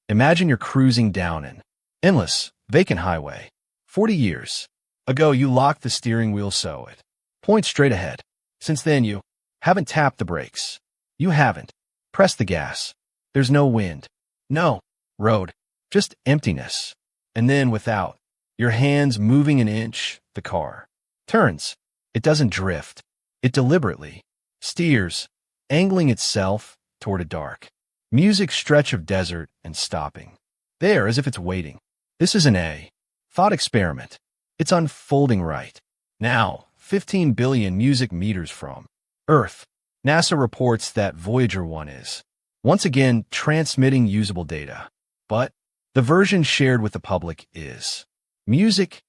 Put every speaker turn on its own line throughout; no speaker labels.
Imagine you're cruising down an endless, vacant highway. 40 years ago, you locked the steering wheel so it points straight ahead. Since then, you haven't tapped the brakes. You haven't pressed the gas. There's no wind, no road, just emptiness. And then, without your hands moving an inch, the car turns. It doesn't drift. It deliberately steers, angling itself toward a dark music stretch of desert and stopping there as if it's waiting. This isn't a thought experiment. It's unfolding right now, 15 billion music meters from Earth. NASA reports that Voyager 1 is once again transmitting usable data, but the version shared with the public is music,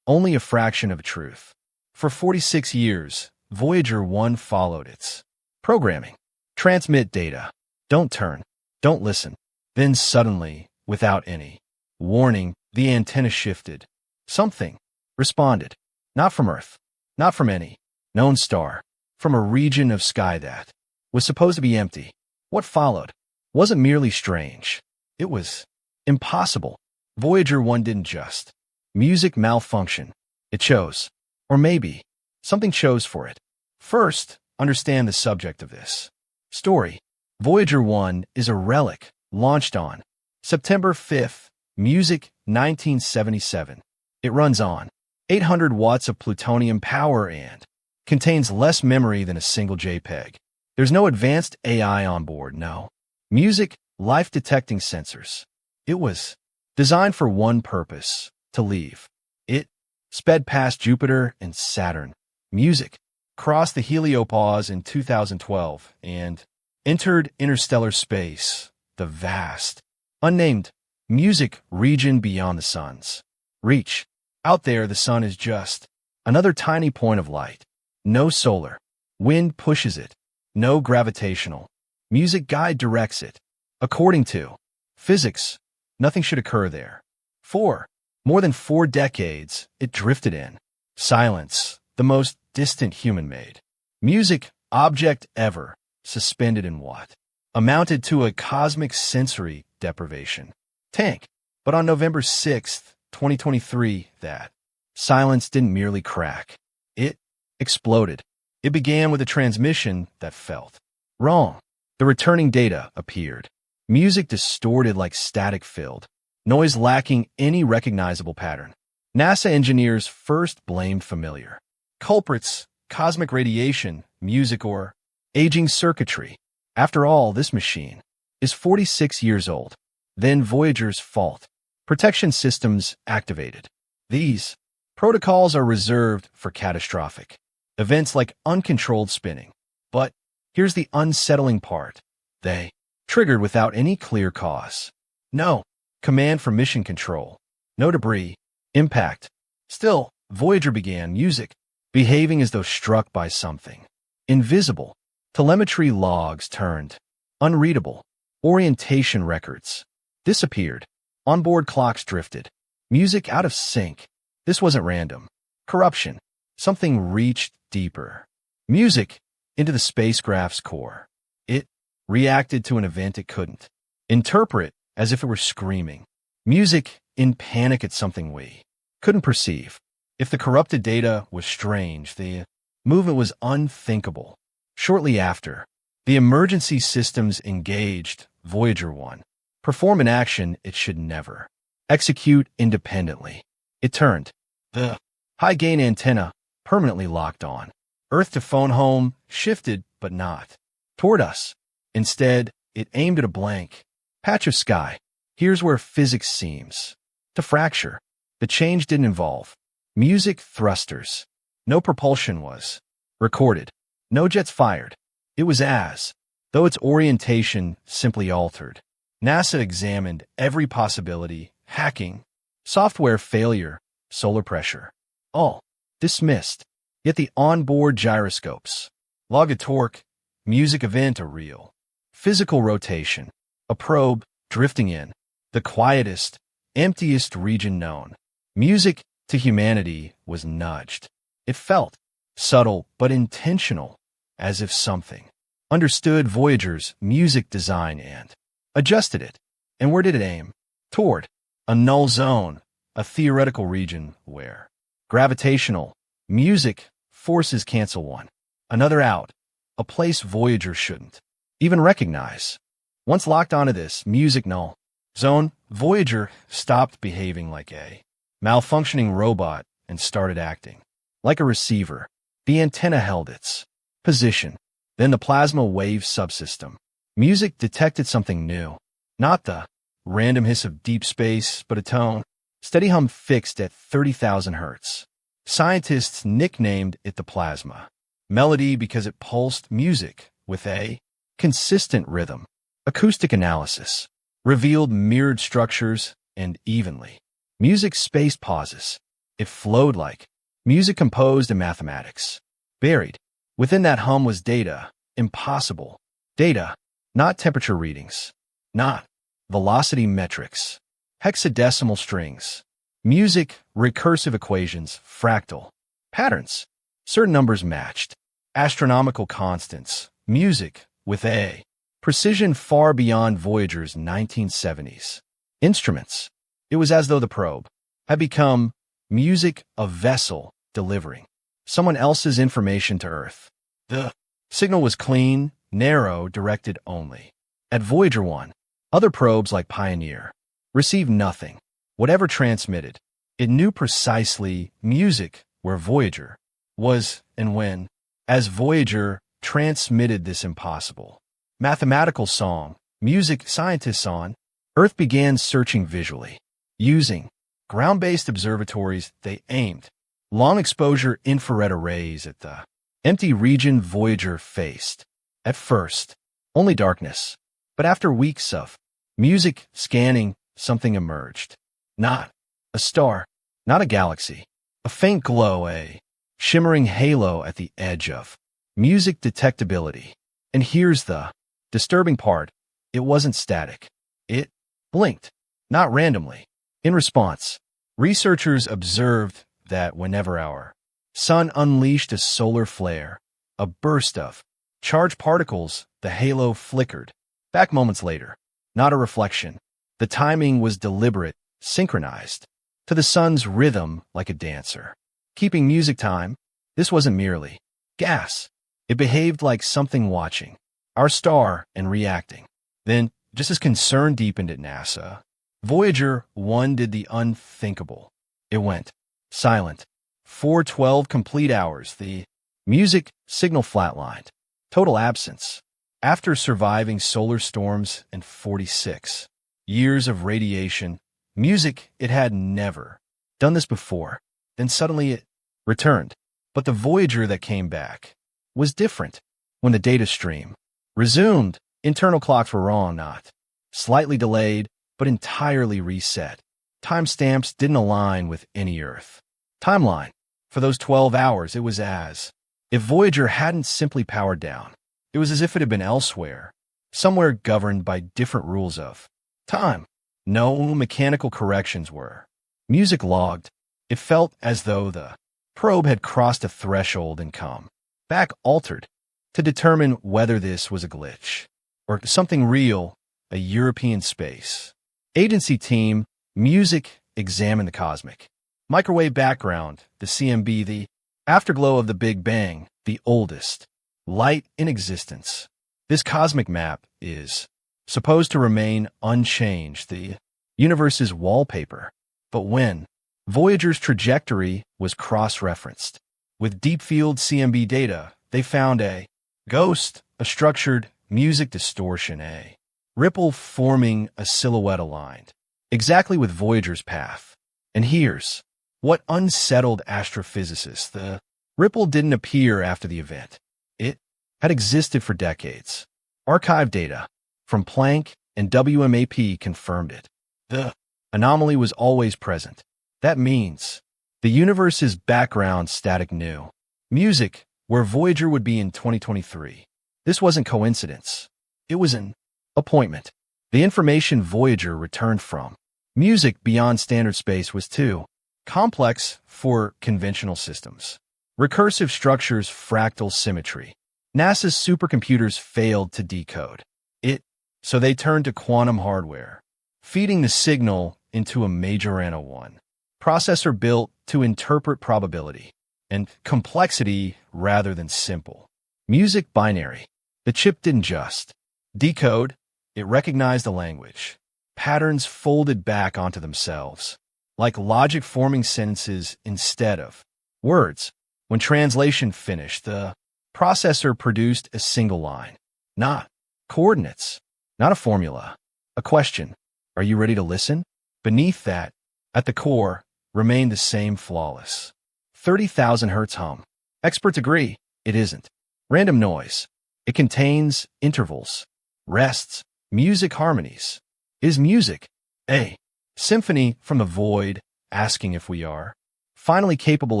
only a fraction of a truth. For 46 years, Voyager 1 followed its programming. Transmit data. Don't turn. Don't listen. Then suddenly, without any warning, the antenna shifted. Something responded. Not from Earth. Not from any known star. From a region of sky that was supposed to be empty. What followed wasn't merely strange. It was impossible. Voyager 1 didn't just music malfunction. It chose. Or maybe something chose for it. First, understand the subject of this story. Voyager 1 is a relic launched on September 5th, music 1977. It runs on 800 watts of plutonium power and contains less memory than a single JPEG. There's no advanced AI on board, no music, life-detecting sensors. It was designed for one purpose, to leave. It sped past Jupiter and Saturn. Music crossed the Heliosphere in 2012 and entered interstellar space, the vast, unnamed music region beyond the sun's reach. Out there, the sun is just another tiny point of light. No solar wind pushes it. No gravitational music guide directs it. According to physics, nothing should occur there. For more than 4 decades, it drifted in silence, the most distant human-made music object ever, suspended in what amounted to a cosmic sensory deprivation tank. But on November 6th, 2023, that silence didn't merely crack. It exploded. It began with a transmission that felt wrong. The returning data appeared. Music distorted like static-filled, noise lacking any recognizable pattern. NASA engineers first blamed familiar culprits, cosmic radiation, music, or aging circuitry. After all, this machine is 46 years old. Then Voyager's fault. Protection systems activated. These protocols are reserved for catastrophic events like uncontrolled spinning. But here's the unsettling part. They triggered without any clear cause. No command from mission control. No debris. Impact. Still, Voyager began music, behaving as though struck by something invisible. Telemetry logs turned unreadable. Orientation records disappeared. Onboard clocks drifted. Music out of sync. This wasn't random corruption. Something reached deeper. Music into the spacecraft's core. It reacted to an event it couldn't interpret, as if it were screaming. Music in panic at something we couldn't perceive. If the corrupted data was strange, the movement was unthinkable. Shortly after, the emergency systems engaged. Voyager 1 perform an action it should never execute independently. It turned the high-gain antenna permanently locked on Earth to phone home, shifted but not toward us. Instead, it aimed at a blank patch of sky. Here's where physics seems to fracture. The change didn't involve music thrusters. No propulsion was recorded. No jets fired. It was as though its orientation simply altered. NASA examined every possibility: hacking, software failure, solar pressure. All dismissed. Yet the onboard gyroscopes log a torque, music event, a real physical rotation, a probe drifting in the quietest, emptiest region known. Music to humanity was nudged. It felt subtle but intentional, as if something understood Voyager's music design and adjusted it. And where did it aim? Toward a null zone, a theoretical region where gravitational, music, forces cancel one another out, a place Voyager shouldn't even recognize. Once locked onto this music null zone, Voyager stopped behaving like a malfunctioning robot and started acting like a receiver. The antenna held its position. Then the plasma wave subsystem. Music detected something new. Not the random hiss of deep space, but a tone. Steady hum fixed at 30,000 hertz. Scientists nicknamed it the plasma melody because it pulsed music with a consistent rhythm. Acoustic analysis revealed mirrored structures and evenly. Music spaced pauses. It flowed like music composed in mathematics. Buried within that hum was data, impossible data, not temperature readings, not velocity metrics, hexadecimal strings, music, recursive equations, fractal patterns. Certain numbers matched, astronomical constants, music with a precision far beyond Voyager's 1970s instruments. It was as though the probe had become music, a vessel delivering someone else's information to Earth. The signal was clean, narrow, directed only at Voyager 1. Other probes like Pioneer received nothing. Whatever transmitted, it knew precisely music where Voyager was and when. As Voyager transmitted this impossible mathematical song, music scientists on Earth began searching visually. Using ground-based observatories, they aimed long-exposure infrared arrays at the empty region Voyager faced. At first, only darkness. But after weeks of music scanning, something emerged. Not a star, not a galaxy. A faint glow, a shimmering halo at the edge of music detectability. And here's the disturbing part. It wasn't static. It blinked, not randomly. In response, researchers observed that whenever our sun unleashed a solar flare, a burst of charged particles, the halo flickered back moments later. Not a reflection. The timing was deliberate, synchronized to the sun's rhythm like a dancer. Keeping music time, this wasn't merely gas. It behaved like something watching our star and reacting. Then, just as concern deepened at NASA, Voyager 1 did the unthinkable. It went silent. For 12 complete hours, the music signal flatlined. Total absence. After surviving solar storms and 46 years of radiation, music, it had never done this before. Then suddenly it returned. But the Voyager that came back was different. When the data stream resumed, internal clocks were wrong, not slightly delayed, but entirely reset. Timestamps didn't align with any Earth timeline. For those 12 hours, it was as if Voyager hadn't simply powered down. It was as if it had been elsewhere, somewhere governed by different rules of time. No mechanical corrections were music logged. It felt as though the probe had crossed a threshold and come back altered to determine whether this was a glitch or something real. A European space agency team, music, examined the cosmic microwave background, the CMB, the afterglow of the Big Bang, the oldest light in existence. This cosmic map is supposed to remain unchanged, the universe's wallpaper. But when Voyager's trajectory was cross-referenced with deep-field CMB data, they found a ghost, a structured music distortion, a ripple forming a silhouette aligned exactly with Voyager's path. And here's what unsettled astrophysicists: the ripple didn't appear after the event. It had existed for decades. Archive data from Planck and WMAP confirmed it. The anomaly was always present. That means the universe's background static knew music where Voyager would be in 2023. This wasn't coincidence. It was an appointment. The information Voyager returned from music beyond standard space was too complex for conventional systems. Recursive structures, fractal symmetry. NASA's supercomputers failed to decode it, so they turned to quantum hardware. feeding the signal into a Majorana 1 processor built to interpret probability and complexity rather than simple. Music binary. The chip didn't just decode, it recognized the language. Patterns folded back onto themselves, like logic forming sentences instead of words. When translation finished, the processor produced a single line. Not coordinates, not a formula, a question. Are you ready to listen? Beneath that, at the core, remained the same flawless 30,000 hertz hum. Experts agree, it isn't random noise. It contains intervals, rests, music harmonies. Is music a symphony from the void, asking if we are finally capable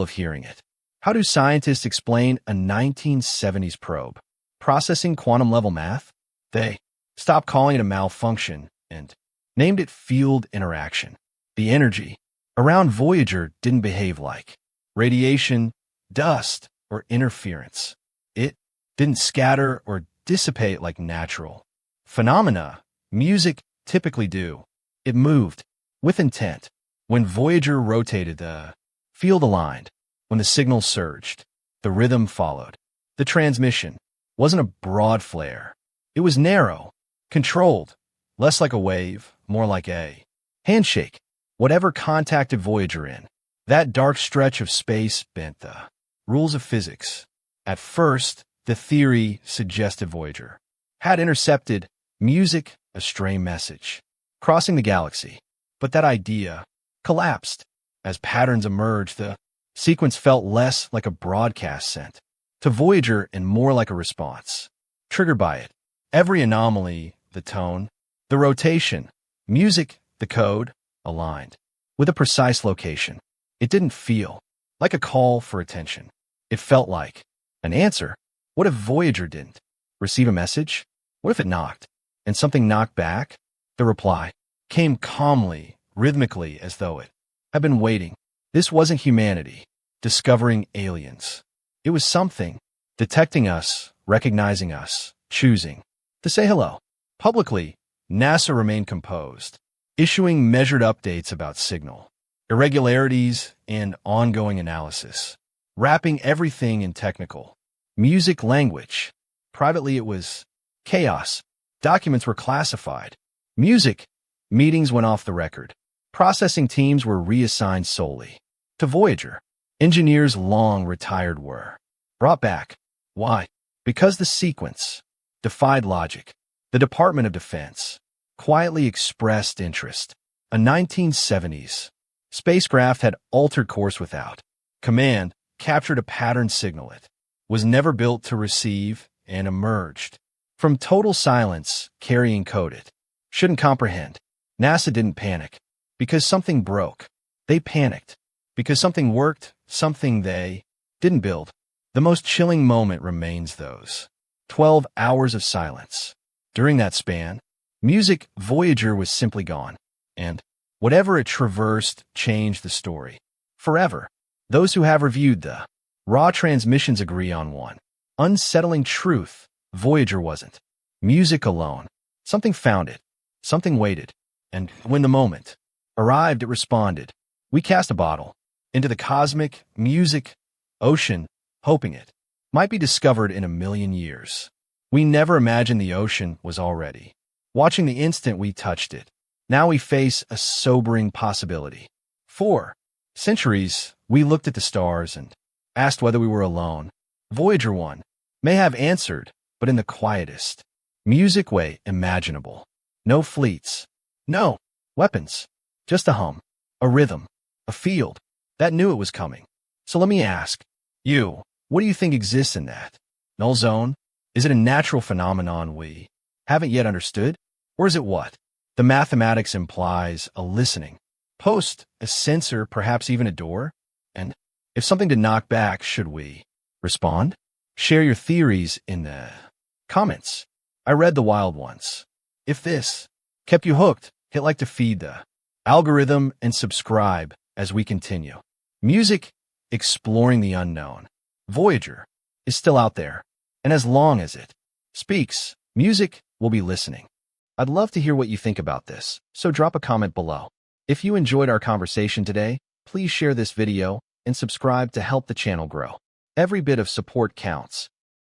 of hearing it? How do scientists explain a 1970s probe processing quantum-level math? They stopped calling it a malfunction and named it field interaction. The energy around Voyager didn't behave like radiation, dust, or interference. It didn't scatter or dissipate like natural phenomena music typically do. It moved with intent. When Voyager rotated, the field aligned. When the signal surged, the rhythm followed. The transmission wasn't a broad flare. It was narrow, controlled, less like a wave, more like a handshake. Whatever contacted Voyager in that dark stretch of space bent the rules of physics. At first, the theory suggested Voyager had intercepted music, a stray message, crossing the galaxy. But that idea collapsed. As patterns emerged, the sequence felt less like a broadcast sent to Voyager and more like a response, triggered by it. Every anomaly, the tone, the rotation, music, the code, aligned with a precise location. It didn't feel like a call for attention. It felt like an answer. What if Voyager didn't receive a message? What if it knocked, and something knocked back? The reply came calmly, rhythmically, as though it had been waiting. This wasn't humanity discovering aliens. It was something detecting us, recognizing us, choosing to say hello. Publicly, NASA remained composed, issuing measured updates about signal, irregularities, and ongoing analysis, wrapping everything in technical music language. Privately, it was chaos. Documents were classified. Music meetings went off the record. Processing teams were reassigned solely to Voyager. Engineers long retired were brought back. Why? Because the sequence defied logic. The Department of Defense quietly expressed interest. A 1970s spacecraft had altered course without command, captured a pattern signal. It was never built to receive and emerged from total silence, carrying code it shouldn't comprehend. NASA didn't panic because something broke. They panicked because something worked, something they didn't build. The most chilling moment remains those 12 hours of silence. During that span, music Voyager was simply gone, and whatever it traversed changed the story forever. Those who have reviewed the raw transmissions agree on one unsettling truth: Voyager wasn't music alone. Something found it, something waited, and when the moment arrived, it responded. We cast a bottle into the cosmic music ocean, hoping it might be discovered in a million years. We never imagined the ocean was already watching the instant we touched it. Now we face a sobering possibility. For centuries, we looked at the stars and asked whether we were alone. Voyager 1 may have answered, but in the quietest music way imaginable. No fleets, no weapons, just a hum, a rhythm, a field that knew it was coming. So let me ask you, what do you think exists in that null zone? Is it a natural phenomenon we haven't yet understood? Or is it what the mathematics implies: a listening post, a sensor, perhaps even a door? And if something did knock back, should we respond? Share your theories in the comments. I read the wild ones. If this kept you hooked, hit like to feed the algorithm and subscribe as we continue. Music exploring the unknown. Voyager is still out there, and as long as it speaks, music will be listening. I'd love to hear what you think about this, so drop a comment below. If you enjoyed our conversation today, please share this video and subscribe to help the channel grow. Every bit of support counts.